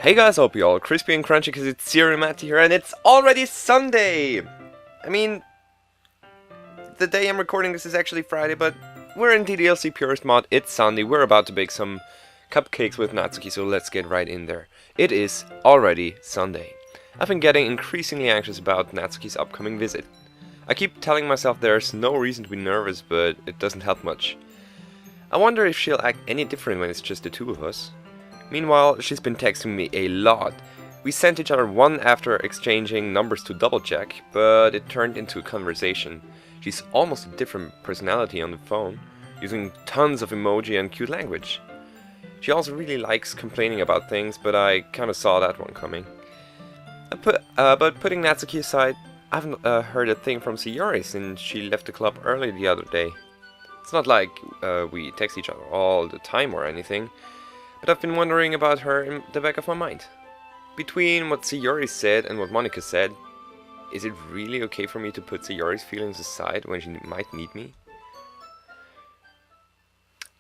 Hey guys, hope you all crispy and crunchy because it's Sayori Matty here and it's already Sunday! I mean, the day I'm recording this is actually Friday, but we're in DDLC Purist mod, it's Sunday, we're about to bake some cupcakes with Natsuki, so let's get right in there. It is already Sunday. I've been getting increasingly anxious about Natsuki's upcoming visit. I keep telling myself there's no reason to be nervous, but it doesn't help much. I wonder if she'll act any different when it's just the two of us. Meanwhile, she's been texting me a lot. We sent each other one after exchanging numbers to double check, but it turned into a conversation. She's almost a different personality on the phone, using tons of emoji and cute language. She also really likes complaining about things, but I kinda saw that one coming. But putting Natsuki aside, I haven't heard a thing from Sayori since she left the club early the other day. It's not like we text each other all the time or anything, but I've been wondering about her in the back of my mind. Between what Sayori said and what Monika said, is it really okay for me to put Sayori's feelings aside when she might need me?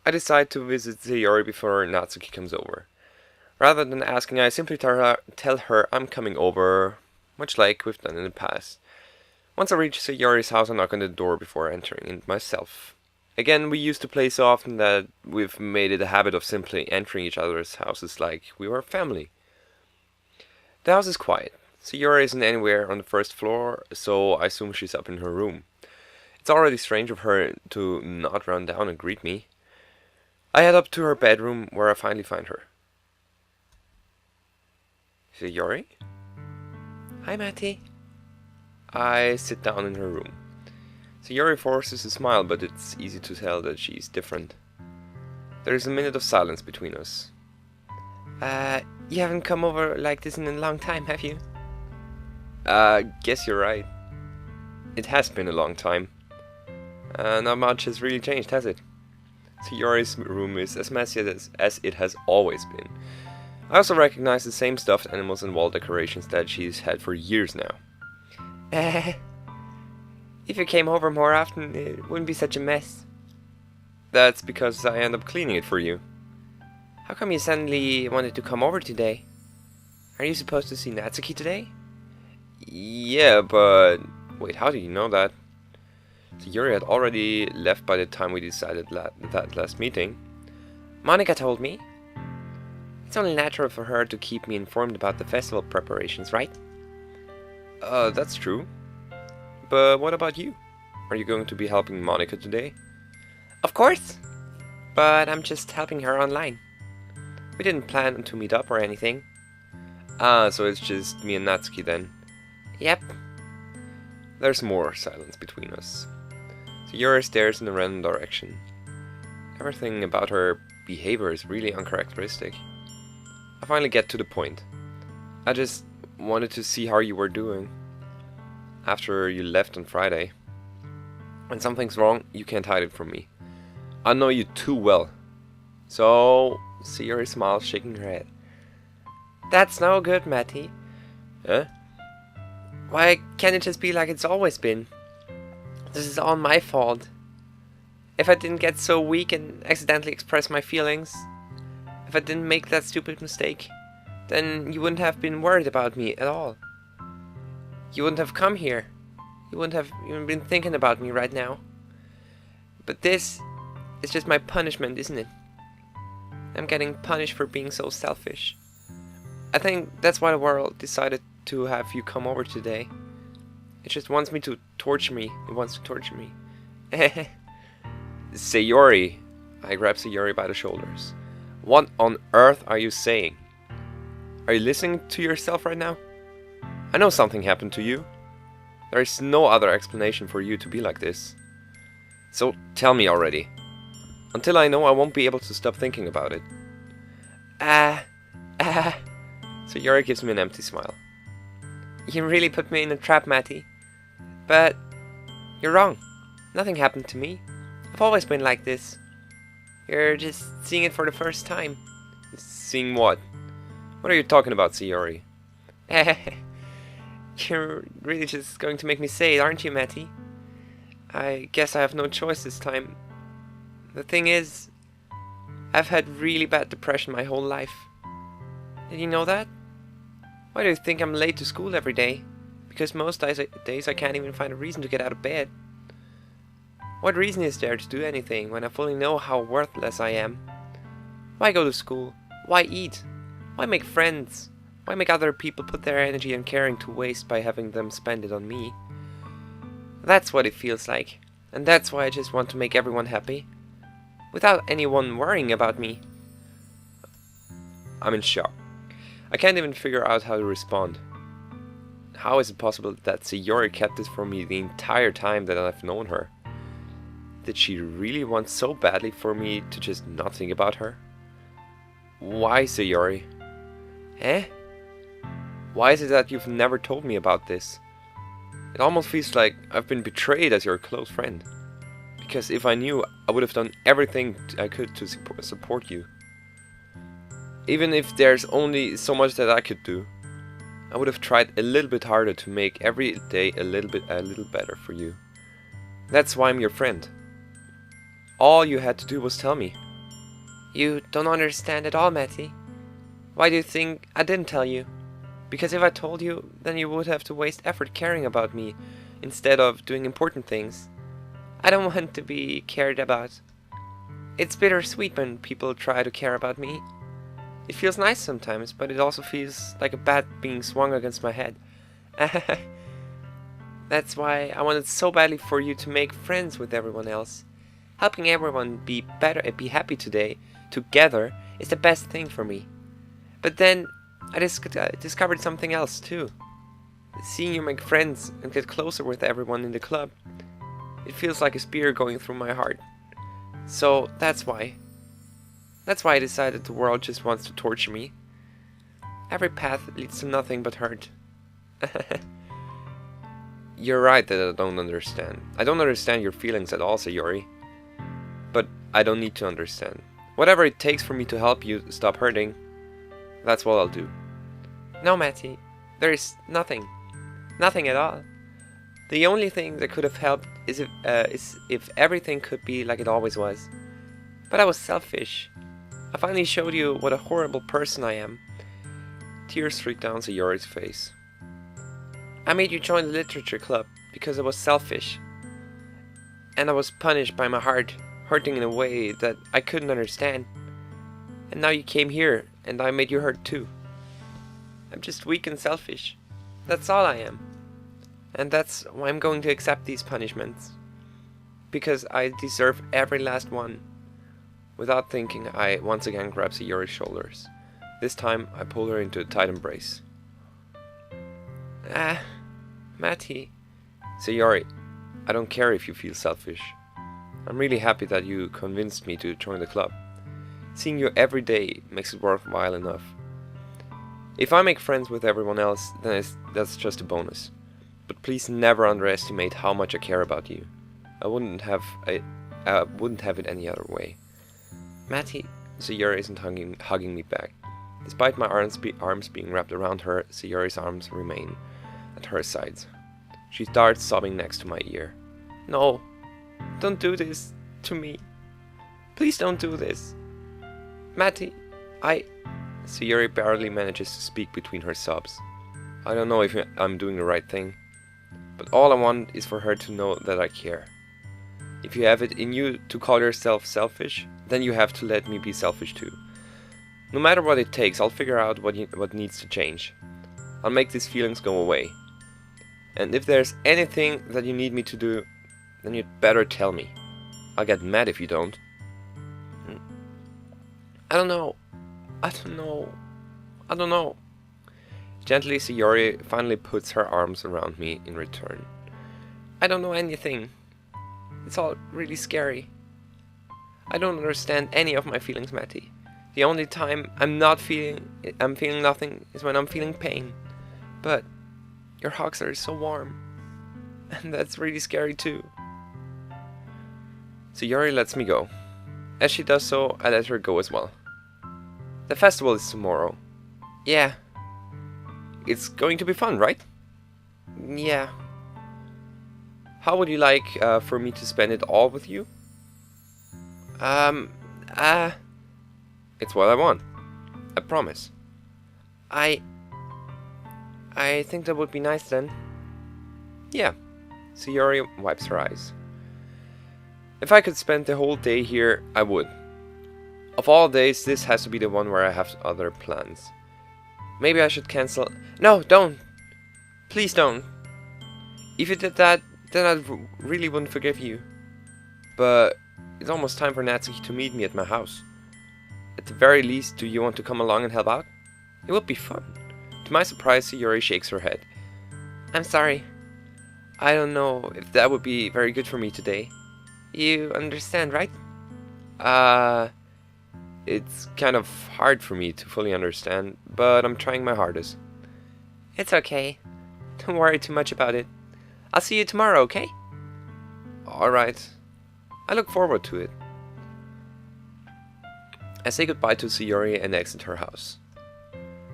I decide to visit Sayori before Natsuki comes over. Rather than asking, I simply tell her I'm coming over, much like we've done in the past. Once I reach Sayori's house, I knock on the door before entering it myself. Again, we used to play so often that we've made it a habit of simply entering each other's houses like we were family. The house is quiet. Sayori isn't anywhere on the first floor, so I assume she's up in her room. It's already strange of her to not run down and greet me. I head up to her bedroom, where I finally find her. Sayori? Hi, Matty. I sit down in her room. Sayori forces a smile, but it's easy to tell that she's different. There is a minute of silence between us. You haven't come over like this in a long time, have you? Guess you're right. It has been a long time. Not much has really changed, has it? Sayori's room is as messy as it has always been. I also recognize the same stuffed animals and wall decorations that she's had for years now. If you came over more often, it wouldn't be such a mess. That's because I end up cleaning it for you. How come you suddenly wanted to come over today? Are you supposed to see Natsuki today? Yeah, but... Wait, how do you know that? Sayori had already left by the time we decided that last meeting. Monika told me. It's only natural for her to keep me informed about the festival preparations, right? That's true. But what about you? Are you going to be helping Monika today? Of course! But I'm just helping her online. We didn't plan to meet up or anything. Ah, so it's just me and Natsuki then. Yep. There's more silence between us. Sayori stares in a random direction. Everything about her behavior is really uncharacteristic. I finally get to the point. I just wanted to see how you were doing after you left on Friday. When something's wrong, you can't hide it from me. I know you too well. So, Sayori smiles, shaking her head. That's no good, Matty. Huh? Why can't it just be like it's always been? This is all my fault. If I didn't get so weak and accidentally express my feelings, if I didn't make that stupid mistake, then you wouldn't have been worried about me at all. You wouldn't have come here. You wouldn't have even been thinking about me right now. But this is just my punishment, isn't it? I'm getting punished for being so selfish. I think that's why the world decided to have you come over today. It just wants me to torture me. It wants to torture me. Sayori. I grab Sayori by the shoulders. What on earth are you saying? Are you listening to yourself right now? I know something happened to you. There is no other explanation for you to be like this. So tell me already. Until I know, I won't be able to stop thinking about it. Sayori gives me an empty smile. You really put me in a trap, Matty. But you're wrong. Nothing happened to me. I've always been like this. You're just seeing it for the first time. Seeing what? What are you talking about, Sayori? You're really just going to make me say it, aren't you, Matty? I guess I have no choice this time. The thing is, I've had really bad depression my whole life. Did you know that? Why do you think I'm late to school every day? Because most days I can't even find a reason to get out of bed. What reason is there to do anything when I fully know how worthless I am? Why go to school? Why eat? Why make friends? Why make other people put their energy and caring to waste by having them spend it on me? That's what it feels like. And that's why I just want to make everyone happy. Without anyone worrying about me. I'm in shock. I can't even figure out how to respond. How is it possible that Sayori kept this from me the entire time that I've known her? Did she really want so badly for me to just not think about her? Why, Sayori? Eh? Why is it that you've never told me about this? It almost feels like I've been betrayed as your close friend. Because if I knew, I would have done everything I could to support you. Even if there's only so much that I could do, I would have tried a little bit harder to make every day a little better for you. That's why I'm your friend. All you had to do was tell me. You don't understand at all, Matty. Why do you think I didn't tell you? Because if I told you, then you would have to waste effort caring about me, instead of doing important things. I don't want to be cared about. It's bittersweet when people try to care about me. It feels nice sometimes, but it also feels like a bat being swung against my head. That's why I wanted so badly for you to make friends with everyone else. Helping everyone be better and be happy today, together, is the best thing for me. But then, I discovered something else too. Seeing you make friends and get closer with everyone in the club, it feels like a spear going through my heart. So that's why. That's why I decided the world just wants to torture me. Every path leads to nothing but hurt. You're right that I don't understand. I don't understand your feelings at all, Sayori. But I don't need to understand. Whatever it takes for me to help you stop hurting, that's what I'll do. No, Matty. There is nothing. Nothing at all. The only thing that could have helped is if everything could be like it always was. But I was selfish. I finally showed you what a horrible person I am. Tears streaked down Sayori's face. I made you join the literature club because I was selfish. And I was punished by my heart, hurting in a way that I couldn't understand. And now you came here, and I made you hurt too. I'm just weak and selfish. That's all I am. And that's why I'm going to accept these punishments. Because I deserve every last one. Without thinking, I once again grab Sayori's shoulders. This time, I pull her into a tight embrace. Matty. Sayori, I don't care if you feel selfish. I'm really happy that you convinced me to join the club. Seeing you every day makes it worthwhile enough. If I make friends with everyone else, then that's just a bonus. But please never underestimate how much I care about you. I wouldn't have it any other way. Matty, Sayori isn't hugging me back. Despite my arms being wrapped around her, Sayori's arms remain at her sides. She starts sobbing next to my ear. No, don't do this to me. Please don't do this. Matty, Sayori barely manages to speak between her sobs. I don't know if I'm doing the right thing, but all I want is for her to know that I care. If you have it in you to call yourself selfish, then you have to let me be selfish too. No matter what it takes, I'll figure out what needs to change. I'll make these feelings go away. And if there's anything that you need me to do, then you'd better tell me. I'll get mad if you don't. I don't know. Gently, Sayori finally puts her arms around me in return. I don't know anything. It's all really scary. I don't understand any of my feelings, Matty. The only time I'm feeling nothing is when I'm feeling pain. But your hugs are so warm. And that's really scary too. Sayori lets me go. As she does so, I let her go as well. The festival is tomorrow. Yeah. It's going to be fun, right? Yeah. How would you like for me to spend it all with you? It's what I want. I promise. I think that would be nice then. Yeah. Sayori wipes her eyes. If I could spend the whole day here, I would. Of all days, this has to be the one where I have other plans. Maybe I should cancel... No, don't! Please don't! If you did that, then I really wouldn't forgive you. But it's almost time for Natsuki to meet me at my house. At the very least, do you want to come along and help out? It would be fun. To my surprise, Sayori shakes her head. I'm sorry. I don't know if that would be very good for me today. You understand, right? It's kind of hard for me to fully understand, but I'm trying my hardest. It's okay. Don't worry too much about it. I'll see you tomorrow, okay? Alright. I look forward to it. I say goodbye to Sayori and exit her house.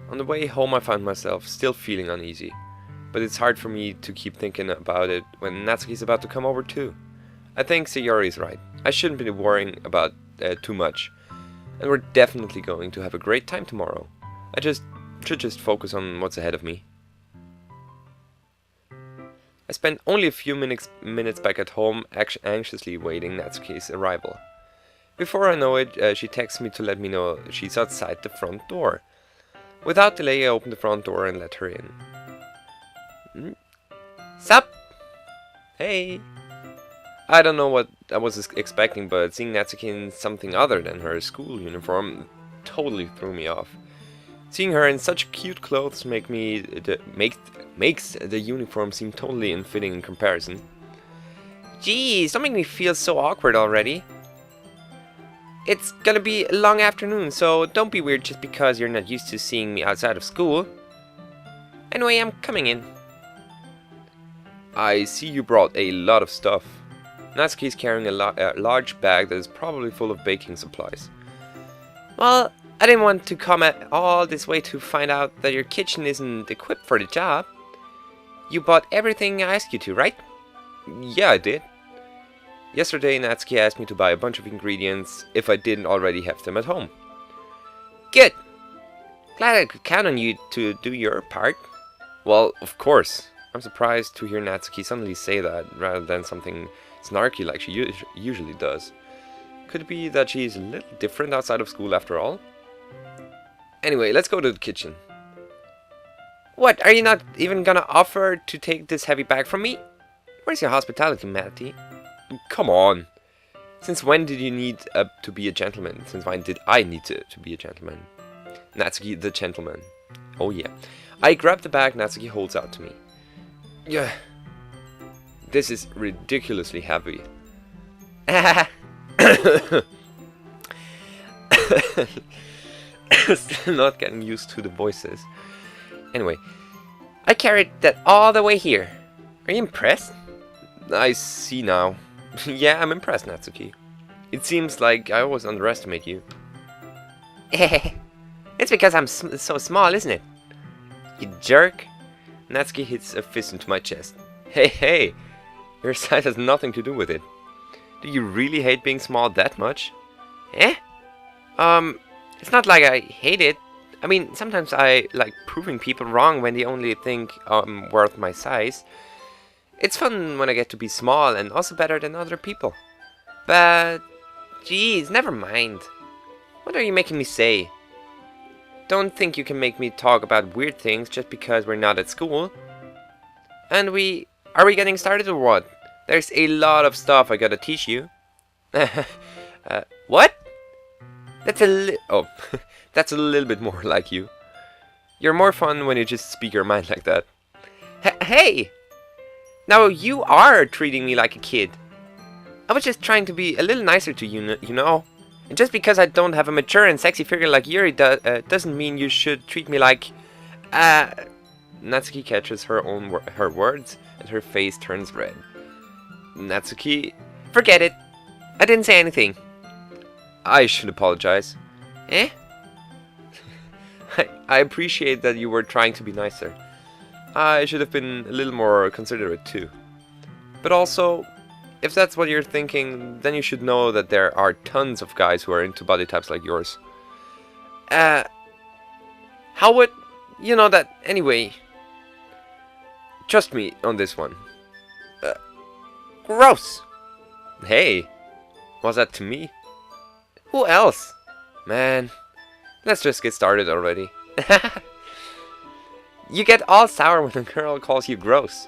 On the way home I find myself still feeling uneasy, but it's hard for me to keep thinking about it when Natsuki's about to come over too. I think Sayori is right. I shouldn't be worrying about too much, and we're definitely going to have a great time tomorrow. I should just focus on what's ahead of me. I spent only a few minutes back at home anxiously waiting Natsuki's arrival. Before I know it, she texts me to let me know she's outside the front door. Without delay, I open the front door and let her in. Sup? Hey! I don't know what I was expecting, but seeing Natsuki in something other than her school uniform totally threw me off. Seeing her in such cute clothes makes the uniform seem totally unfitting in comparison. Geez, don't make me feel so awkward already. It's gonna be a long afternoon, so don't be weird just because you're not used to seeing me outside of school. Anyway, I'm coming in. I see you brought a lot of stuff. Natsuki's carrying a large bag that is probably full of baking supplies. Well, I didn't want to come all this way to find out that your kitchen isn't equipped for the job. You bought everything I asked you to, right? Yeah, I did. Yesterday, Natsuki asked me to buy a bunch of ingredients if I didn't already have them at home. Good! Glad I could count on you to do your part. Well, of course. I'm surprised to hear Natsuki suddenly say that rather than something snarky like she usually does. Could it be that she's a little different outside of school after all? Anyway, let's go to the kitchen. What, are you not even gonna offer to take this heavy bag from me? Where's your hospitality, Matty? Come on. Since when did you need to be a gentleman? Since when did I need to be a gentleman? Natsuki the gentleman. Oh yeah. I grab the bag Natsuki holds out to me. Yeah. This is ridiculously heavy. Still not getting used to the voices. Anyway, I carried that all the way here. Are you impressed? I see now. Yeah, I'm impressed, Natsuki. It seems like I always underestimate you. It's because I'm so small, isn't it? You jerk. Natsuki hits a fist into my chest. Hey, your size has nothing to do with it. Do you really hate being small that much? Eh? It's not like I hate it. I mean, sometimes I like proving people wrong when they only think I'm worth my size. It's fun when I get to be small and also better than other people. But, geez, never mind. What are you making me say? Don't think you can make me talk about weird things just because we're not at school. And are we getting started or what? There's a lot of stuff I gotta teach you. What? That's that's a little bit more like you. You're more fun when you just speak your mind like that. Hey! Now you are treating me like a kid. I was just trying to be a little nicer to you, you know. And just because I don't have a mature and sexy figure like Yuri doesn't mean you should treat me like... Natsuki catches her words and her face turns red. Natsuki... Forget it. I didn't say anything. I should apologize. Eh? I appreciate that you were trying to be nicer. I should have been a little more considerate too. But also, if that's what you're thinking, then you should know that there are tons of guys who are into body types like yours. How would You know that anyway. Trust me on this one. Gross! Hey, was that to me? Who else? Man, let's just get started already. You get all sour when a girl calls you gross.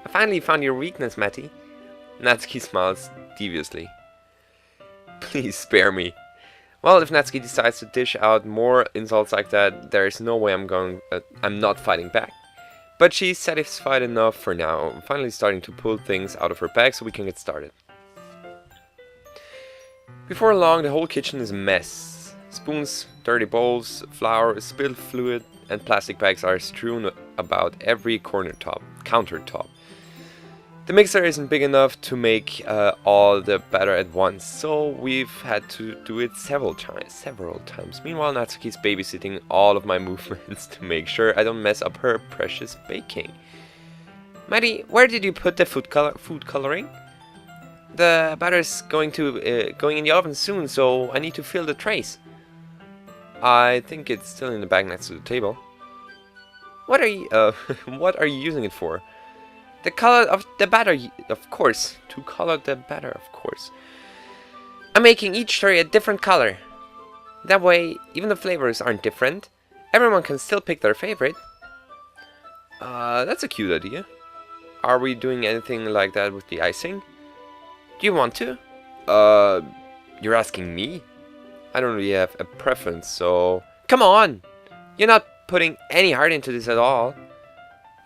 I finally found your weakness, Matty. Natsuki smiles deviously. Please spare me. Well, if Natsuki decides to dish out more insults like that, there is no way I'm not fighting back. But she's satisfied enough for now, finally starting to pull things out of her bag so we can get started. Before long, the whole kitchen is a mess. Spoons, dirty bowls, flour, spilled fluid, and plastic bags are strewn about every countertop. The mixer isn't big enough to make all the batter at once, so we've had to do it several times. Meanwhile, Natsuki's babysitting all of my movements to make sure I don't mess up her precious baking. Maddie, where did you put the food coloring? The batter's going in the oven soon, so I need to fill the trays. I think it's still in the bag next to the table. What are you using it for? The color of the batter, of course. To color the batter, of course. I'm making each tray a different color. That way, even the flavors aren't different. Everyone can still pick their favorite. That's a cute idea. Are we doing anything like that with the icing? Do you want to? You're asking me? I don't really have a preference, so... Come on! You're not putting any heart into this at all.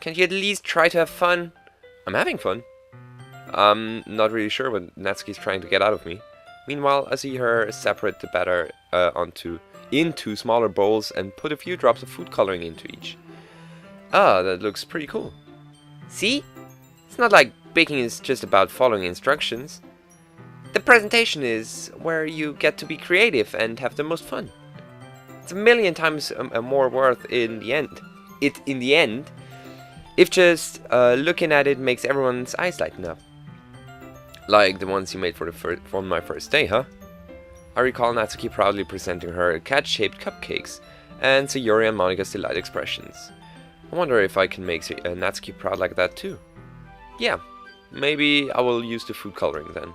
Can't you at least try to have fun? I'm having fun. I'm not really sure what Natsuki's trying to get out of me. Meanwhile, I see her separate the batter into smaller bowls and put a few drops of food coloring into each. Ah, that looks pretty cool. See? It's not like baking is just about following instructions. The presentation is where you get to be creative and have the most fun. It's a million times more worth in the end. If just looking at it makes everyone's eyes lighten up. Like the ones you made for my first day, huh? I recall Natsuki proudly presenting her cat-shaped cupcakes, and Sayori and Monika's delight expressions. I wonder if I can make Natsuki proud like that too. Yeah, maybe I will use the food coloring then.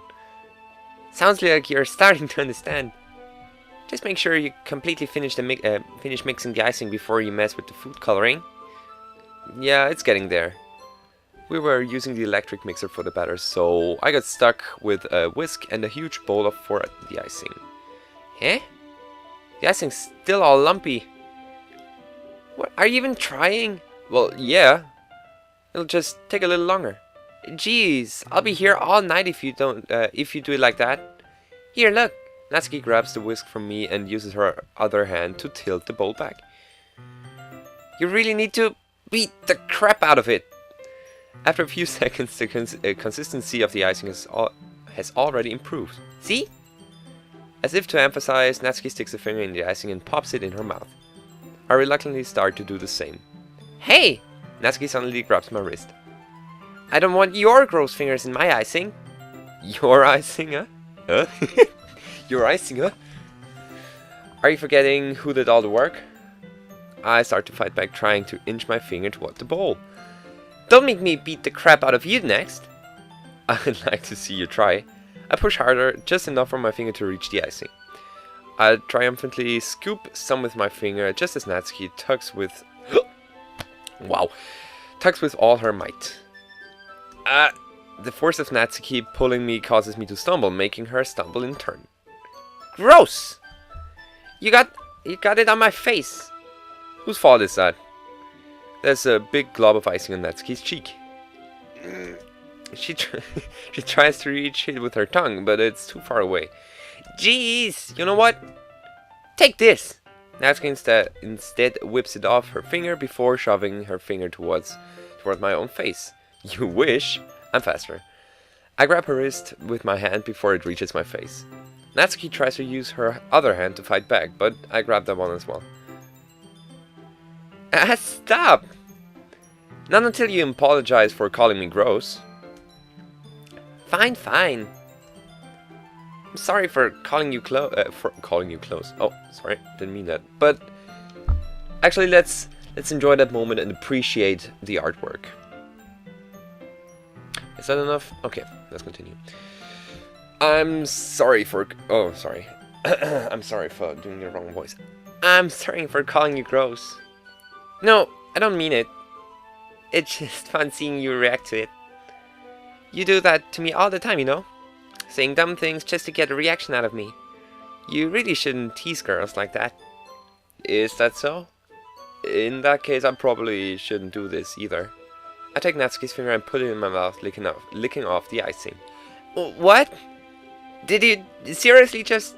Sounds like you're starting to understand. Just make sure you completely finish mixing the icing before you mess with the food coloring. Yeah, it's getting there. We were using the electric mixer for the batter, so I got stuck with a whisk and a huge bowl for the icing. Eh? The icing's still all lumpy. What? Are you even trying? Well, yeah. It'll just take a little longer. Jeez, I'll be here all night if you do it like that. Here, look. Natsuki grabs the whisk from me and uses her other hand to tilt the bowl back. You really need to beat the crap out of it. After a few seconds, the consistency of the icing has already improved. See? As if to emphasize, Natsuki sticks a finger in the icing and pops it in her mouth. I reluctantly start to do the same. Hey! Natsuki suddenly grabs my wrist. I don't want your gross fingers in my icing. Your icing, huh? Huh? Your icing, huh? Are you forgetting who did all the work? I start to fight back, trying to inch my finger toward the bowl. Don't make me beat the crap out of you next. I'd like to see you try. I push harder, just enough for my finger to reach the icing. I triumphantly scoop some with my finger, just as Natsuki tugs with... wow. Tugs with all her might. The force of Natsuki pulling me causes me to stumble, making her stumble in turn. Gross! You got it on my face. Whose fault is that? There's a big glob of icing on Natsuki's cheek. She tries to reach it with her tongue, but it's too far away. Jeez, you know what? Take this! Natsuki instead whips it off her finger before shoving her finger toward my own face. You wish. I'm faster. I grab her wrist with my hand before it reaches my face. Natsuki tries to use her other hand to fight back, but I grab that one as well. Stop! Not until you apologize for calling me gross. Fine, fine. I'm sorry for calling you close. Oh, sorry, didn't mean that. But actually, let's Let's enjoy that moment and appreciate the artwork. Is that enough? Okay, let's continue. I'm sorry for... Oh, sorry. I'm sorry for doing the wrong voice. I'm sorry for calling you gross. No, I don't mean it. It's just fun seeing you react to it. You do that to me all the time, you know? Saying dumb things just to get a reaction out of me. You really shouldn't tease girls like that. Is that so? In that case, I probably shouldn't do this either. I take Natsuki's finger and put it in my mouth, licking off the icing. What? Did you seriously just...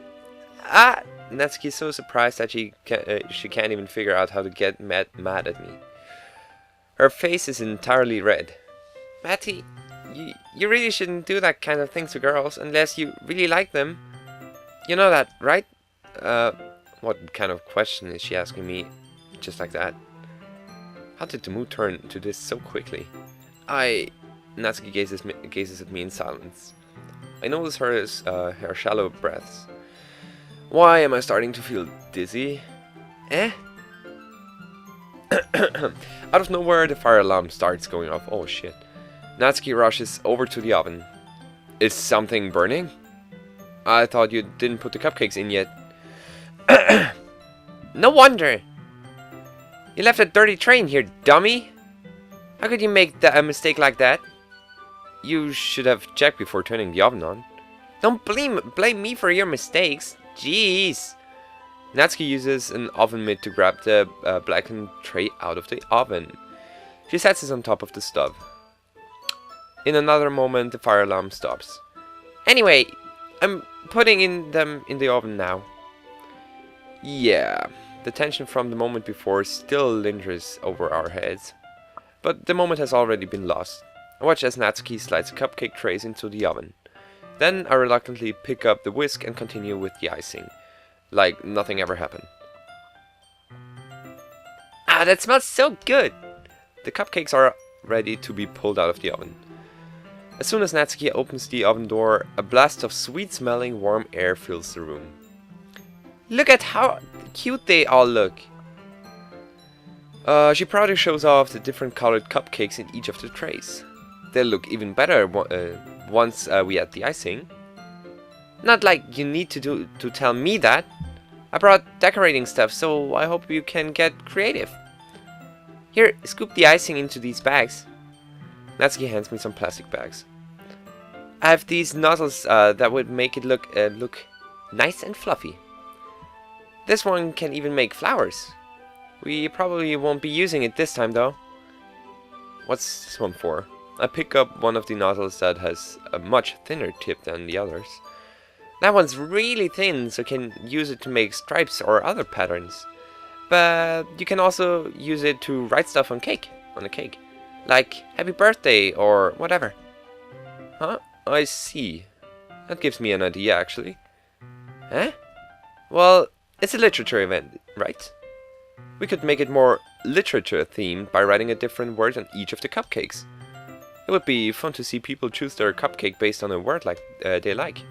Ah! Natsuki's so surprised that she can't even figure out how to get mad at me. Her face is entirely red. Matty, you really shouldn't do that kind of thing to girls unless you really like them. You know that, right? What kind of question is she asking me just like that? How did the mood turn to this so quickly? Natsuki gazes at me in silence. I notice her shallow breaths. Why am I starting to feel dizzy? Eh? Out of nowhere, the fire alarm starts going off. Oh shit. Natsuki rushes over to the oven. Is something burning? I thought you didn't put the cupcakes in yet. No wonder! You left a dirty tray in here, dummy! How could you make a mistake like that? You should have checked before turning the oven on. Don't blame me for your mistakes. Jeez! Natsuki uses an oven mitt to grab the blackened tray out of the oven. She sets it on top of the stove. In another moment, the fire alarm stops. Anyway, I'm putting them in the oven now. Yeah, the tension from the moment before still lingers over our heads. But the moment has already been lost. I watch as Natsuki slides cupcake trays into the oven. Then I reluctantly pick up the whisk and continue with the icing. Like nothing ever happened. Ah, that smells so good! The cupcakes are ready to be pulled out of the oven. As soon as Natsuki opens the oven door, a blast of sweet-smelling warm air fills the room. Look at how cute they all look! She proudly shows off the different colored cupcakes in each of the trays. They'll look even better once we add the icing. Not like you need to tell me that. I brought decorating stuff, so I hope you can get creative. Here, scoop the icing into these bags. Natsuki hands me some plastic bags. I have these nozzles that would make it look nice and fluffy. This one can even make flowers. We probably won't be using it this time though. What's this one for? I pick up one of the nozzles that has a much thinner tip than the others. That one's really thin, so you can use it to make stripes or other patterns. But you can also use it to write stuff on a cake. Like happy birthday or whatever. Huh? I see. That gives me an idea actually. Huh? Well, it's a literature event, right? We could make it more literature themed by writing a different word on each of the cupcakes. It would be fun to see people choose their cupcake based on a word like they like.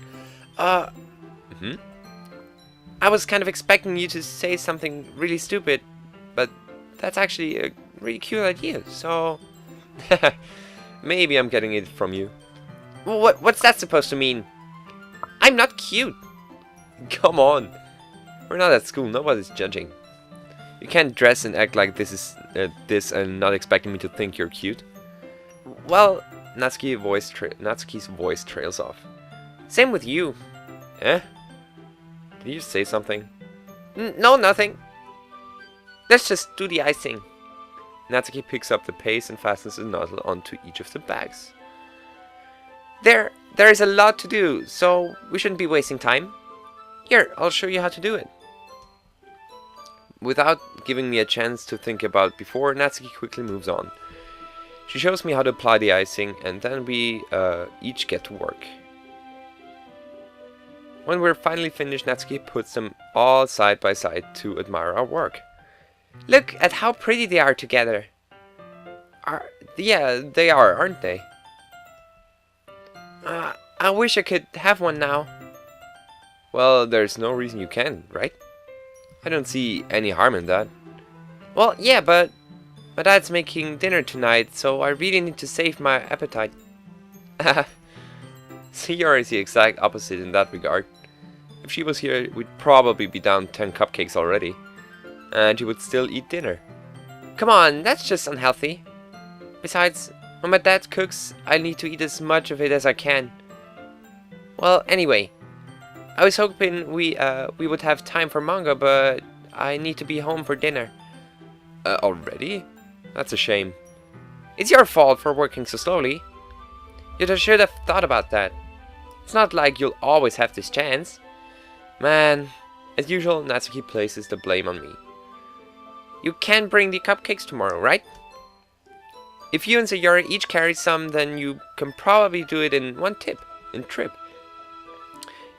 I was kind of expecting you to say something really stupid, but that's actually a really cute idea, so... Maybe I'm getting it from you. What's that supposed to mean? I'm not cute! Come on! We're not at school, nobody's judging. You can't dress and act like this and not expecting me to think you're cute. Well, Natsuki's voice trails off. Same with you. Eh? Did you say something? No, nothing. Let's just do the icing. Natsuki picks up the paste and fastens the nozzle onto each of the bags. There is a lot to do, so we shouldn't be wasting time. Here, I'll show you how to do it. Without giving me a chance to think about before, Natsuki quickly moves on. She shows me how to apply the icing, and then we each get to work. When we're finally finished, Natsuki puts them all side by side to admire our work. Look at how pretty they are together. Yeah, they are, aren't they? I wish I could have one now. Well, there's no reason you can, right? I don't see any harm in that. Well, yeah, but my dad's making dinner tonight, so I really need to save my appetite. Sayori is the exact opposite in that regard. If she was here, we'd probably be down 10 cupcakes already. And she would still eat dinner. Come on, that's just unhealthy. Besides, when my dad cooks, I need to eat as much of it as I can. Well, anyway, I was hoping we would have time for manga, but I need to be home for dinner. Already? That's a shame. It's your fault for working so slowly. You should have thought about that. It's not like you'll always have this chance. Man, as usual, Natsuki places the blame on me. You can bring the cupcakes tomorrow, right? If you and Sayori each carry some, then you can probably do it in one trip.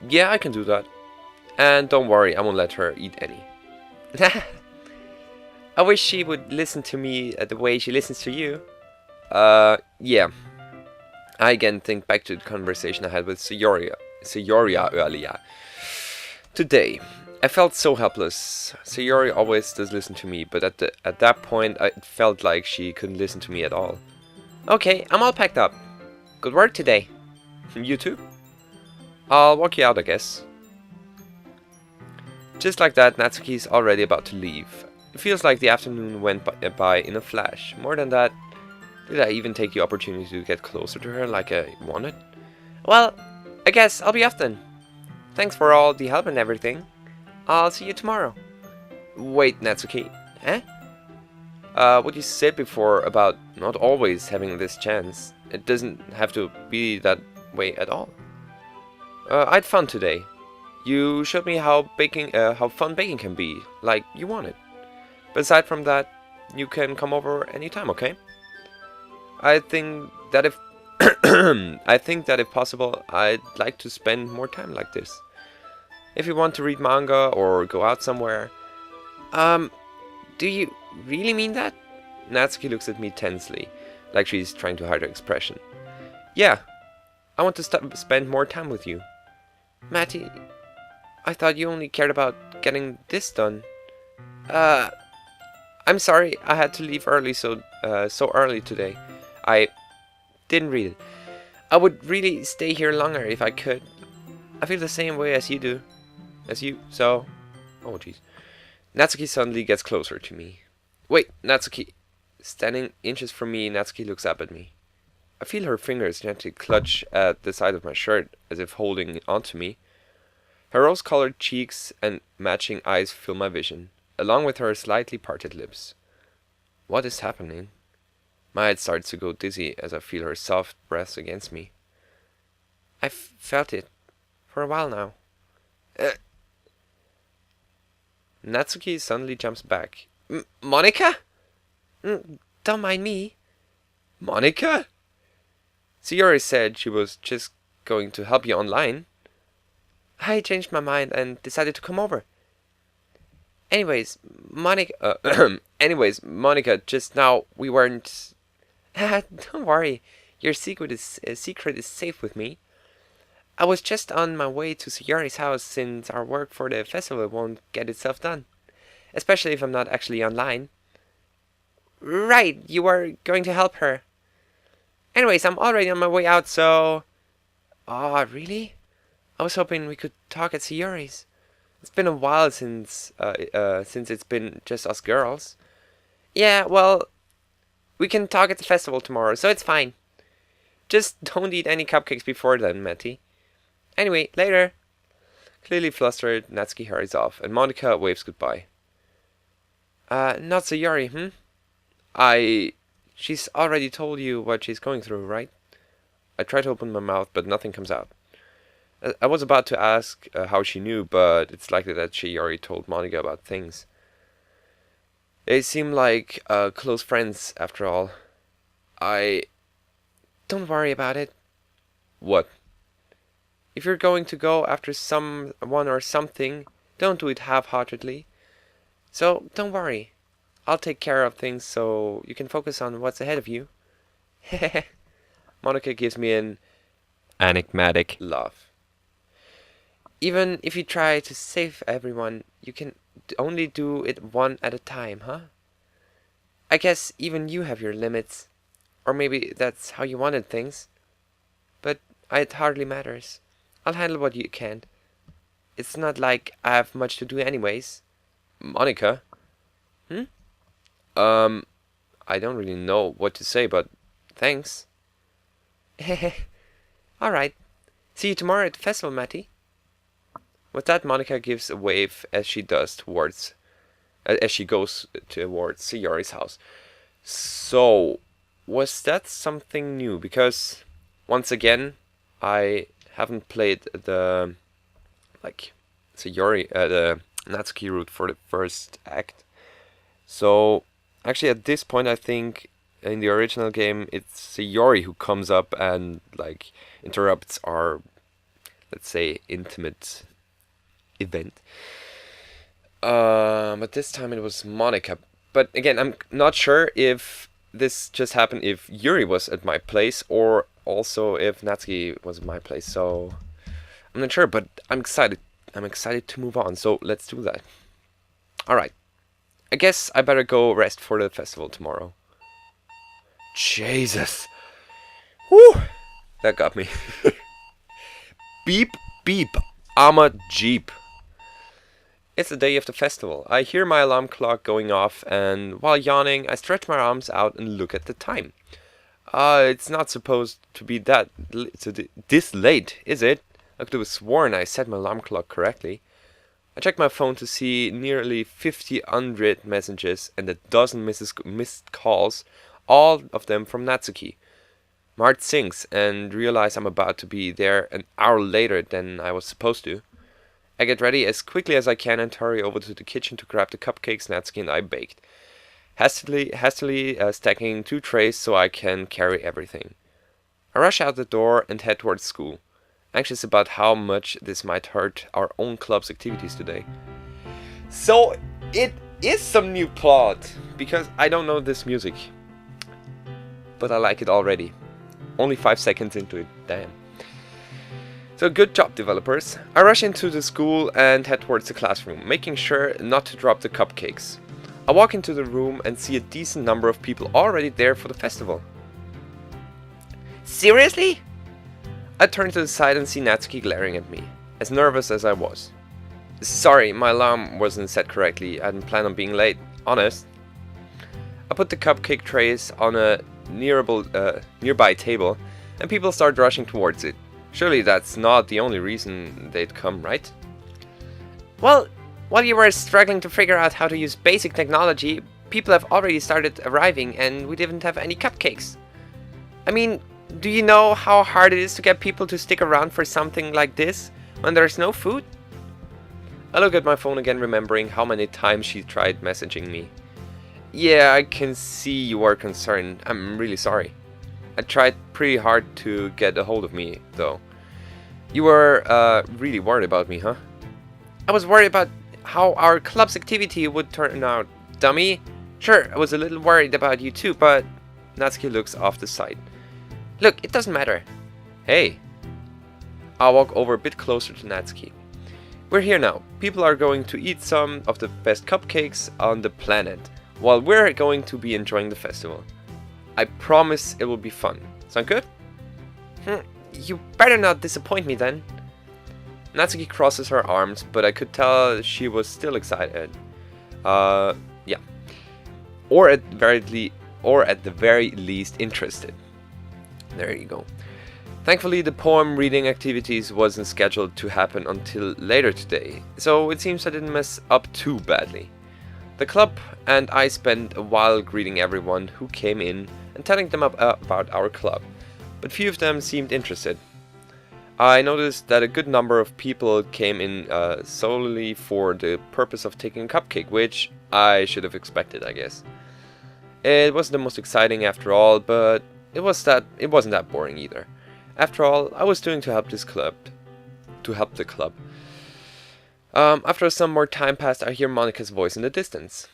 Yeah, I can do that. And don't worry, I won't let her eat any. I wish she would listen to me the way she listens to you. Yeah. I again think back to the conversation I had with Sayori earlier. Today, I felt so helpless. Sayori always does listen to me, but at that point, I felt like she couldn't listen to me at all. Okay, I'm all packed up. Good work today. You too? I'll walk you out, I guess. Just like that, Natsuki's already about to leave. It feels like the afternoon went by in a flash. More than that, did I even take the opportunity to get closer to her like I wanted? Well, I guess I'll be off then. Thanks for all the help and everything. I'll see you tomorrow. Wait, Natsuki. Eh? What you said before about not always having this chance. It doesn't have to be that way at all. I had fun today. You showed me how fun baking can be, like you wanted. But aside from that, you can come over anytime, okay? I think that if if possible, I'd like to spend more time like this. If you want to read manga or go out somewhere. Do you really mean that? Natsuki looks at me tensely, like she's trying to hide her expression. Yeah, I want to spend more time with you. Matty, I thought you only cared about getting this done. I'm sorry, I had to leave early so early today. I didn't read it. I would really stay here longer if I could. I feel the same way as you do. So... Oh, jeez. Natsuki suddenly gets closer to me. Wait, Natsuki. Standing inches from me, Natsuki looks up at me. I feel her fingers gently clutch at the side of my shirt, as if holding onto me. Her rose-colored cheeks and matching eyes fill my vision, along with her slightly parted lips. What is happening? My head starts to go dizzy as I feel her soft breath against me. I've felt it for a while now. Natsuki suddenly jumps back. Monica? Don't mind me. Monica? Sayori said she was just going to help you online. I changed my mind and decided to come over. Anyways, Monica, just now we weren't... Don't worry, your secret is safe with me. I was just on my way to Sayori's house since our work for the festival won't get itself done. Especially if I'm not actually online. Right, you were going to help her. Anyways, I'm already on my way out, so... Oh, really? I was hoping we could talk at Sayori's. It's been a while since it's been just us girls. Yeah, well, we can talk at the festival tomorrow, so it's fine. Just don't eat any cupcakes before then, Matty. Anyway, later. Clearly flustered, Natsuki hurries off, and Monica waves goodbye. Not Sayori, She's already told you what she's going through, right? I try to open my mouth, but nothing comes out. I was about to ask how she knew, but it's likely that she already told Monica about things. They seem like close friends, after all. Don't worry about it. What? If you're going to go after someone or something, don't do it half-heartedly. So, don't worry. I'll take care of things so you can focus on what's ahead of you. Monica gives me an enigmatic laugh. Even if you try to save everyone, you can only do it one at a time, huh? I guess even you have your limits. Or maybe that's how you wanted things. But it hardly matters. I'll handle what you can't. It's not like I have much to do anyways. Monica? Hmm? I don't really know what to say, but thanks. Hehe. Alright. See you tomorrow at the festival, Matty. With that, Monica gives a wave as she goes towards Sayori's house. So, was that something new? Because once again, I haven't played the Sayori, the Natsuki route for the first act. So actually, at this point, I think in the original game, it's Sayori who comes up and interrupts our, let's say, intimate event. But this time it was Monica. But again, I'm not sure if this just happened if Yuri was at my place or also if Natsuki was at my place. So I'm not sure, but I'm excited. I'm excited to move on. So let's do that. All right. I guess I better go rest for the festival tomorrow. Jesus. Whew. That got me. Beep, beep. I'm a Jeep. It's the day of the festival. I hear my alarm clock going off, and while yawning, I stretch my arms out and look at the time. It's not supposed to be this late, is it? I could have sworn I set my alarm clock correctly. I check my phone to see nearly 50 unread messages and a dozen missed calls, all of them from Natsuki. My heart sinks and realize I'm about to be there an hour later than I was supposed to. I get ready as quickly as I can and hurry over to the kitchen to grab the cupcakes Natsuki and I baked, hastily stacking 2 trays so I can carry everything. I rush out the door and head towards school, anxious about how much this might hurt our own club's activities today. So it is some new plot, because I don't know this music, but I like it already. Only 5 seconds into it, damn. So good job, developers. I rush into the school and head towards the classroom, making sure not to drop the cupcakes. I walk into the room and see a decent number of people already there for the festival. Seriously? I turn to the side and see Natsuki glaring at me, as nervous as I was. Sorry, my alarm wasn't set correctly. I didn't plan on being late, honest. I put the cupcake trays on a nearby table, and people start rushing towards it. Surely that's not the only reason they'd come, right? Well, while you were struggling to figure out how to use basic technology, people have already started arriving and we didn't have any cupcakes. I mean, do you know how hard it is to get people to stick around for something like this when there's no food? I look at my phone again, remembering how many times she tried messaging me. Yeah, I can see you are concerned. I'm really sorry. I tried pretty hard to get a hold of me, though. You were really worried about me, huh? I was worried about how our club's activity would turn out, dummy. Sure, I was a little worried about you too, but... Natsuki looks off the side. Look, it doesn't matter. Hey. I'll walk over a bit closer to Natsuki. We're here now. People are going to eat some of the best cupcakes on the planet, while we're going to be enjoying the festival. I promise it will be fun. Sound good? You better not disappoint me then. Natsuki crosses her arms, but I could tell she was still excited. Yeah. Or at the very least interested. There you go. Thankfully, the poem reading activities wasn't scheduled to happen until later today, so it seems I didn't mess up too badly. The club and I spent a while greeting everyone who came in and telling them about our club, but few of them seemed interested. I noticed that a good number of people came in solely for the purpose of taking a cupcake, which I should have expected, I guess. It wasn't the most exciting after all, but it wasn't that boring either. After all, I was doing to help the club. After some more time passed, I hear Monica's voice in the distance.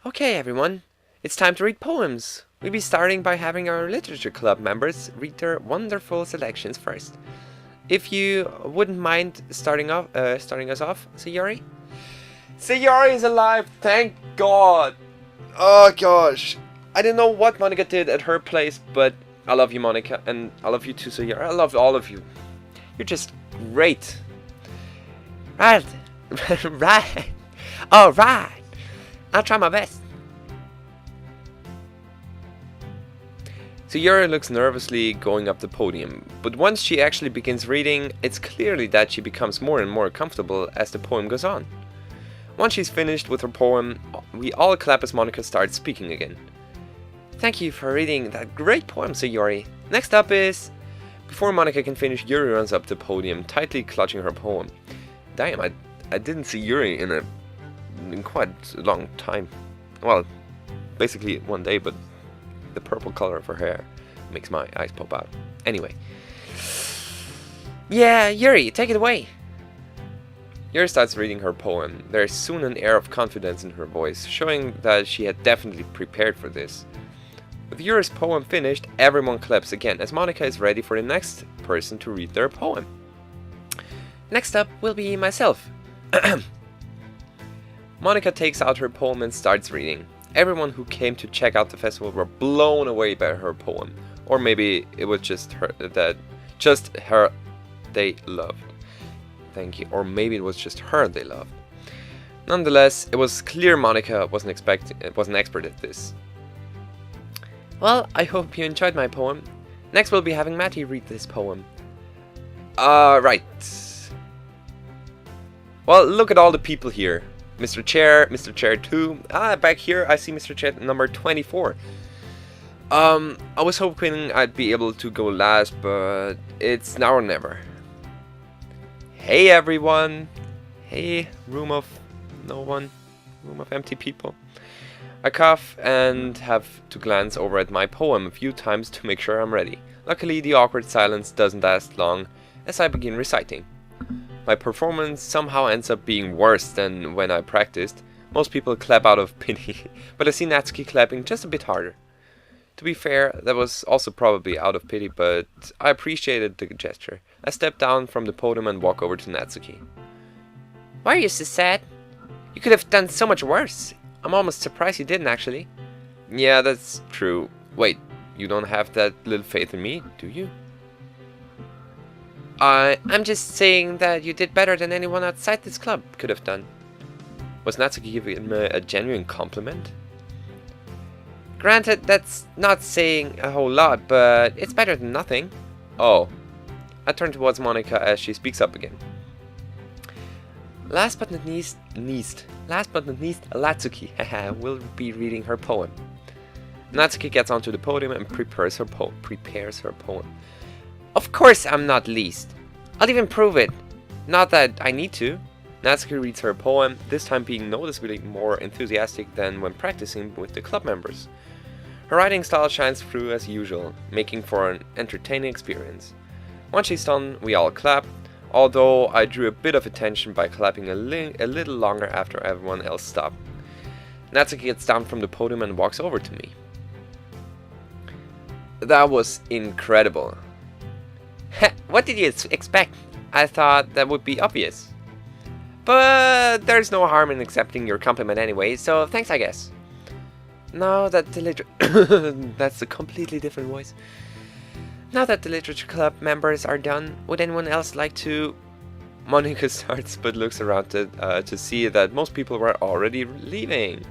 Okay, everyone, it's time to read poems. We'll be starting by having our literature club members read their wonderful selections first. If you wouldn't mind starting us off, Sayori? Sayori is alive, thank God! Oh gosh, I don't know what Monica did at her place, but I love you, Monica, and I love you too, Sayori. I love all of you. You're just great. Right. Right. Alright. I'll try my best. Sayori looks nervously going up the podium, but once she actually begins reading, it's clearly that she becomes more and more comfortable as the poem goes on. Once she's finished with her poem, we all clap as Monica starts speaking again. Thank you for reading that great poem, Sayori. Next up is... Before Monica can finish, Yuri runs up the podium, tightly clutching her poem. Damn, I didn't see Yuri in quite a long time. Well, basically one day, but the purple color of her hair makes my eyes pop out. Anyway. Yeah, Yuri, take it away. Yuri starts reading her poem. There is soon an air of confidence in her voice, showing that she had definitely prepared for this. With Yuri's poem finished, everyone claps again as Monica is ready for the next person to read their poem. Next up will be myself. Monica takes out her poem and starts reading. Everyone who came to check out the festival were blown away by her poem. Or maybe it was just her they loved. Thank you. Or maybe it was just her they loved. Nonetheless, it was clear Monica was an expert at this. Well, I hope you enjoyed my poem. Next we'll be having Matty read this poem. Right. Well, look at all the people here. Mr. Chair, Mr. Chair 2. Back here I see Mr. Chair number 24. I was hoping I'd be able to go last, but it's now or never. Hey everyone. Hey, room of no one. Room of empty people. I cough and have to glance over at my poem a few times to make sure I'm ready. Luckily, the awkward silence doesn't last long as I begin reciting. My performance somehow ends up being worse than when I practiced. Most people clap out of pity, but I see Natsuki clapping just a bit harder. To be fair, that was also probably out of pity, but I appreciated the gesture. I step down from the podium and walk over to Natsuki. Why are you so sad? You could have done so much worse. I'm almost surprised you didn't, actually. Yeah, that's true. Wait, you don't have that little faith in me, do you? I'm just saying that you did better than anyone outside this club could have done. Was Natsuki giving him a genuine compliment? Granted, that's not saying a whole lot, but it's better than nothing. Oh. I turn towards Monica as she speaks up again. Last but not least, Natsuki will be reading her poem. Natsuki gets onto the podium and prepares her poem. Of course I'm not least. I'll even prove it. Not that I need to. Natsuki reads her poem, this time being noticeably more enthusiastic than when practicing with the club members. Her writing style shines through as usual, making for an entertaining experience. Once she's done, we all clap. Although I drew a bit of attention by clapping a little longer after everyone else stopped. Natsuki gets down from the podium and walks over to me. That was incredible. What did you expect? I thought that would be obvious. But there's no harm in accepting your compliment anyway, so thanks I guess. Now that the that's a completely different voice. Now that the literature club members are done, would anyone else like to... Monica starts but looks around to see that most people were already leaving.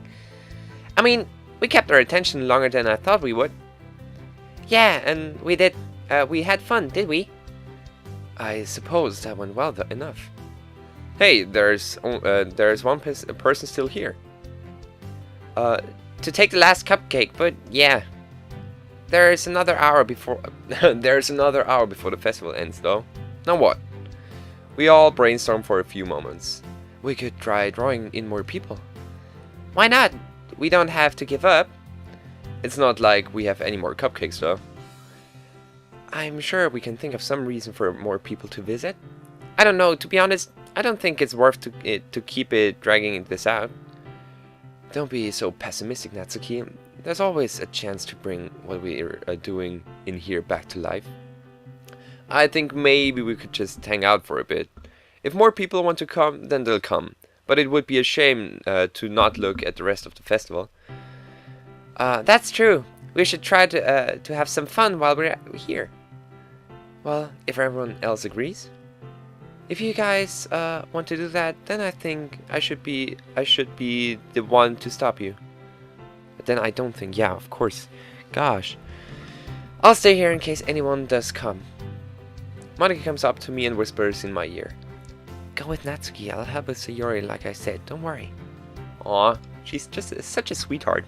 I mean, we kept our attention longer than I thought we would. Yeah, and we did. We had fun, did we? I suppose that went well enough. Hey, there's one person still here. To take the last cupcake, but yeah. There's another hour before the festival ends, though. Now what? We all brainstorm for a few moments. We could try drawing in more people. Why not? We don't have to give up. It's not like we have any more cupcakes, though. I'm sure we can think of some reason for more people to visit. I don't know, to be honest, I don't think it's worth to keep dragging this out. Don't be so pessimistic, Natsuki. There's always a chance to bring what we are doing in here back to life. I think maybe we could just hang out for a bit. If more people want to come, then they'll come. But it would be a shame to not look at the rest of the festival. That's true. We should try to have some fun while we're here. Well, if everyone else agrees. If you guys want to do that, then I think I should be the one to stop you. But then I don't think, yeah, of course. Gosh. I'll stay here in case anyone does come. Monika comes up to me and whispers in my ear. Go with Natsuki, I'll help with Sayori like I said, don't worry. Aw, she's just such a sweetheart.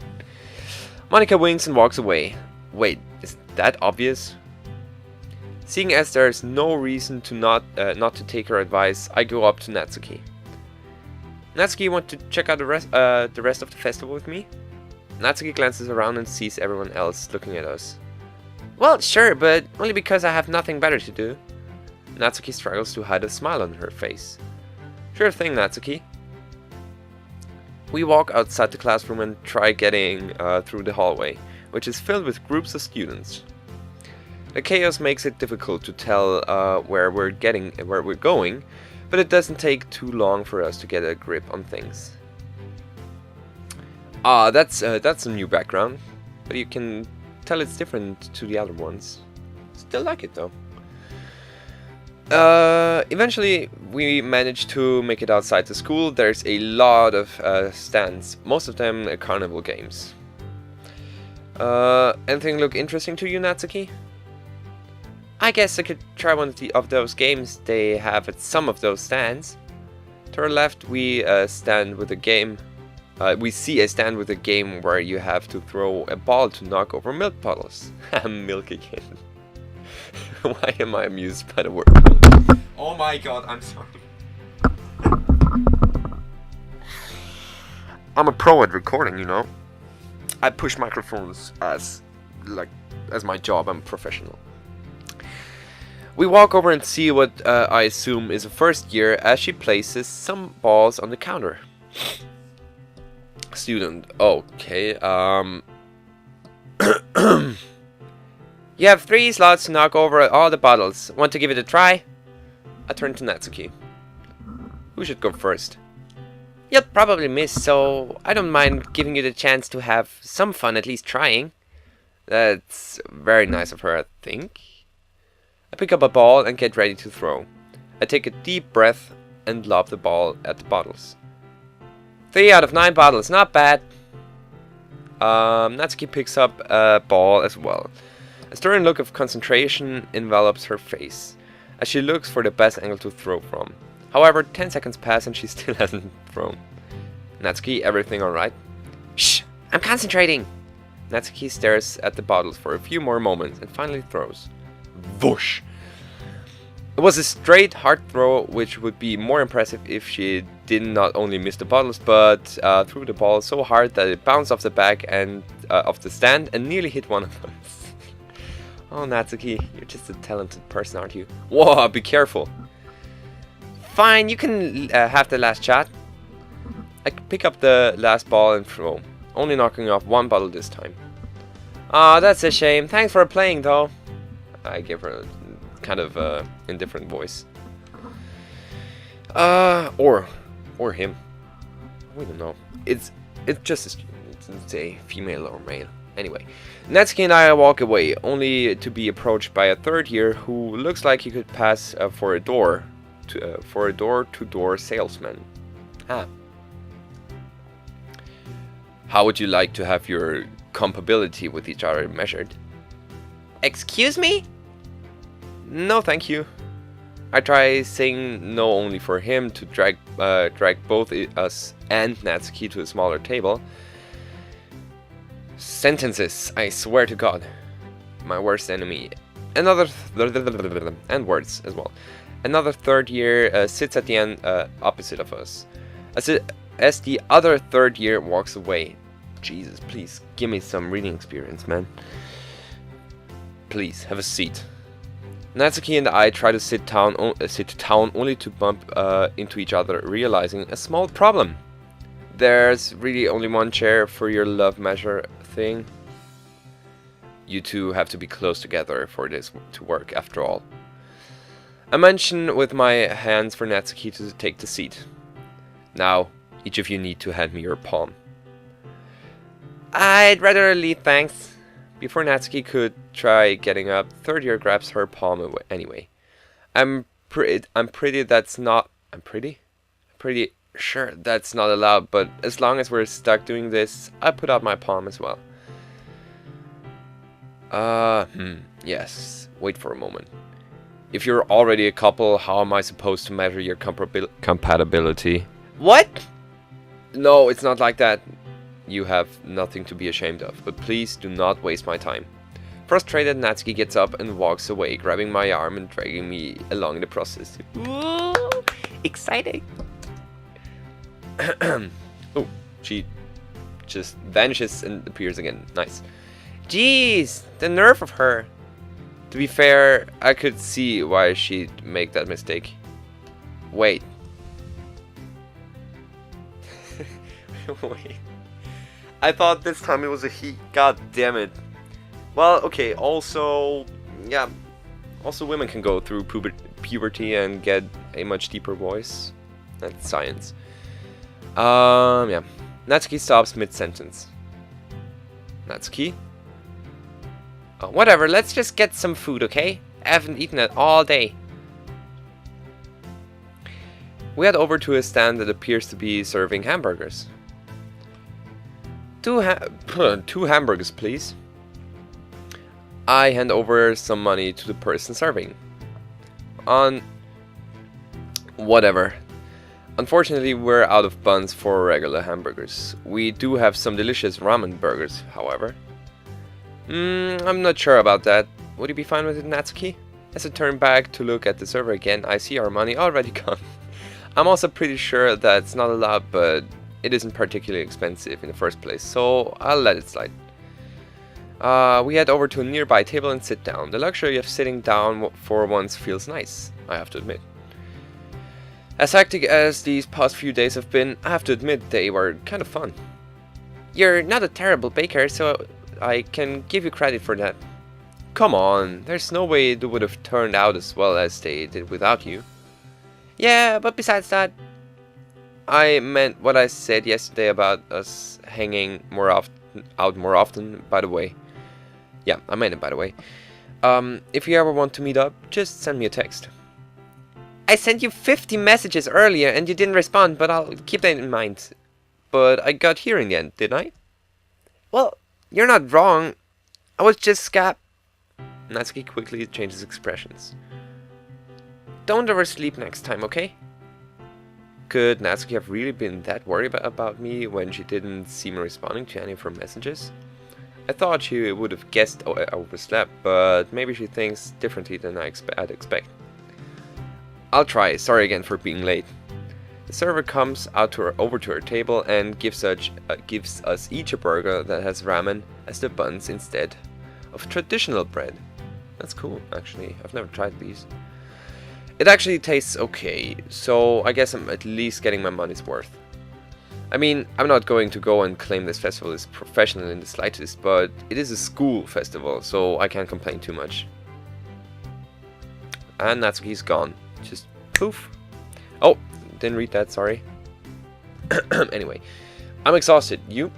Monika winks and walks away. Wait, is that obvious? Seeing as there's no reason to not to take her advice, I go up to Natsuki. Natsuki, you want to check out the rest of the festival with me? Natsuki glances around and sees everyone else looking at us. Well, sure, but only because I have nothing better to do. Natsuki struggles to hide a smile on her face. Sure thing, Natsuki. We walk outside the classroom and try getting through the hallway, which is filled with groups of students. The chaos makes it difficult to tell where we're going, but it doesn't take too long for us to get a grip on things. That's a new background, but you can tell it's different to the other ones. Still like it though. Eventually we managed to make it outside the school. There's a lot of stands, most of them carnival games. Anything look interesting to you, Natsuki? I guess I could try one of those games they have at some of those stands. To our left we stand with a game. We see a stand with a game where you have to throw a ball to knock over milk bottles. Milk again. Why am I amused by the word milk? Oh my god, I'm sorry. I'm a pro at recording, you know. I push microphones as my job. I'm a professional. We walk over and see what I assume is a first year as she places some balls on the counter. Student, okay, You have 3 slots to knock over all the bottles. Want to give it a try? I turn to Natsuki. Who should go first? You'll probably miss, so I don't mind giving you the chance to have some fun, at least trying. That's very nice of her, I think. I pick up a ball and get ready to throw. I take a deep breath and lob the ball at the bottles. 3 out of 9 bottles, not bad. Natsuki picks up a ball as well. A stern look of concentration envelops her face, as she looks for the best angle to throw from. However, 10 seconds pass and she still hasn't thrown. Natsuki, everything alright? Shh! I'm concentrating! Natsuki stares at the bottles for a few more moments and finally throws. Whoosh! It was a straight, hard throw, which would be more impressive if she did not only miss the bottles, but threw the ball so hard that it bounced off the back and of the stand and nearly hit one of us. Oh, Natsuki, you're just a talented person, aren't you? Whoa, be careful. Fine, you can have the last shot. I pick up the last ball and throw, only knocking off 1 bottle this time. Ah, that's a shame. Thanks for playing, though. I give her a kind of indifferent voice. Or him. We don't know. It's just a student. It's a female or male. Anyway, Natsuki and I walk away, only to be approached by a 3rd year who looks like he could pass for a door-to-door salesman. How would you like to have your compatibility with each other measured? Excuse me? No, thank you. I try saying no only for him to drag both us and Natsuki to a smaller table. Sentences, I swear to God. My worst enemy. And words as well. Another 3rd year sits at the end opposite of us. As the other 3rd year walks away. Jesus, please, give me some reading experience, man. Please, have a seat. Natsuki and I try to sit down only to bump into each other, realizing a small problem. There's really only 1 chair for your love measure thing. You two have to be close together for this to work, after all. I mention with my hands for Natsuki to take the seat. Now, each of you need to hand me your palm. I'd rather leave, thanks. Before Natsuki could try getting up, third year grabs her palm away. Anyway, I'm pretty sure that's not allowed, but as long as we're stuck doing this, I put out my palm as well. Yes. Wait for a moment. If you're already a couple, how am I supposed to measure your compatibility? What? No, it's not like that. You have nothing to be ashamed of, but please do not waste my time. Frustrated, Natsuki gets up and walks away, grabbing my arm and dragging me along in the process. Ooh, exciting! Oh, she just vanishes and appears again. Nice. Jeez, the nerve of her. To be fair, I could see why she'd make that mistake. Wait. Wait. I thought this time it was a he. God damn it. Well, okay, also, yeah. Also, women can go through puberty and get a much deeper voice. That's science. Yeah. Natsuki stops mid-sentence. Natsuki? Oh, whatever, let's just get some food, okay? I haven't eaten it all day. We head over to a stand that appears to be serving hamburgers. Two hamburgers, please. I hand over some money to the person serving. Whatever. Unfortunately, we're out of buns for regular hamburgers. We do have some delicious ramen burgers, however. I'm not sure about that. Would you be fine with it, Natsuki? As I turn back to look at the server again, I see our money already gone. I'm also pretty sure that's not allowed, but it isn't particularly expensive in the first place, so I'll let it slide. We head over to a nearby table and sit down. The luxury of sitting down for once feels nice, I have to admit. As hectic as these past few days have been, I have to admit they were kind of fun. You're not a terrible baker, so I can give you credit for that. Come on, there's no way it would have turned out as well as they did without you. Yeah, but besides that, I meant what I said yesterday about us hanging out more often, by the way. Yeah, I meant it, by the way. If you ever want to meet up, just send me a text. I sent you 50 messages earlier and you didn't respond, but I'll keep that in mind. But I got here in the end, didn't I? Well, you're not wrong. I was just Natsuki quickly changes expressions. Don't oversleep next time, okay? Could Natsuki have really been that worried about me when she didn't see me responding to any of her messages? I thought she would have guessed I overslept, but maybe she thinks differently than I'd expect. I'll try. Sorry again for being late. The server comes over to her table and gives us each a burger that has ramen as the buns instead of traditional bread. That's cool, actually. I've never tried these. It actually tastes okay, so I guess I'm at least getting my money's worth. I mean, I'm not going to go and claim this festival is professional in the slightest, but it is a school festival, so I can't complain too much. And Natsuki's gone. Just poof. Oh, didn't read that, sorry. Anyway, I'm exhausted. You?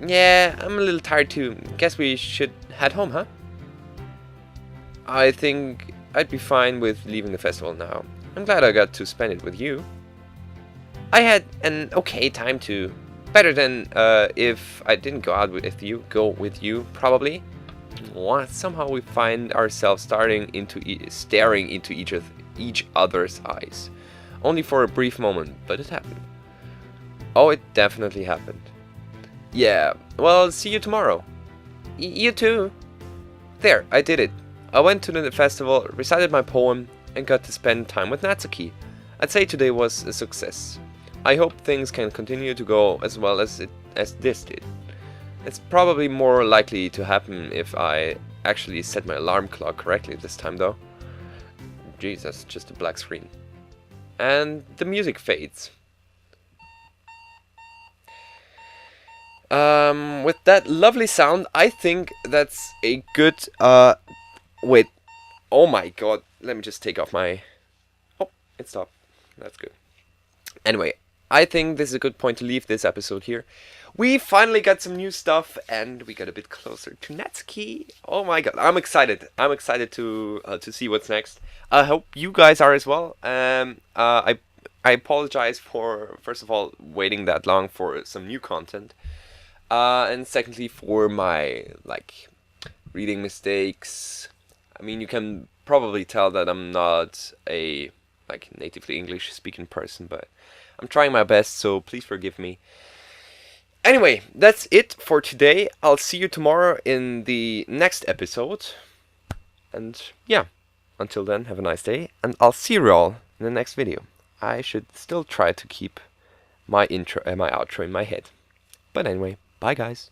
Yeah, I'm a little tired too. Guess we should head home, huh? I think I'd be fine with leaving the festival now. I'm glad I got to spend it with you. I had an okay time too. Better than if I didn't go with you, probably. Somehow we find ourselves staring into each other's eyes. Only for a brief moment, but it happened. Oh, it definitely happened. Yeah, well, see you tomorrow. You too. There, I did it. I went to the festival, recited my poem, and got to spend time with Natsuki. I'd say today was a success. I hope things can continue to go as well as this did. It's probably more likely to happen if I actually set my alarm clock correctly this time though. Jeez, that's just a black screen. And the music fades. With that lovely sound, I think that's a good, wait, oh my god, let me just take off my, oh, it stopped, that's good. Anyway, I think this is a good point to leave this episode here. We finally got some new stuff, and we got a bit closer to Natsuki. Oh my god, I'm excited. I'm excited to see what's next. I hope you guys are as well. I apologize for, first of all, waiting that long for some new content. And secondly, for my, like, reading mistakes. I mean, you can probably tell that I'm not a, like, natively English speaking person, but I'm trying my best, so please forgive me. Anyway, that's it for today. I'll see you tomorrow in the next episode. And yeah, until then, have a nice day, and I'll see you all in the next video. I should still try to keep my intro and my outro in my head. But anyway, bye guys.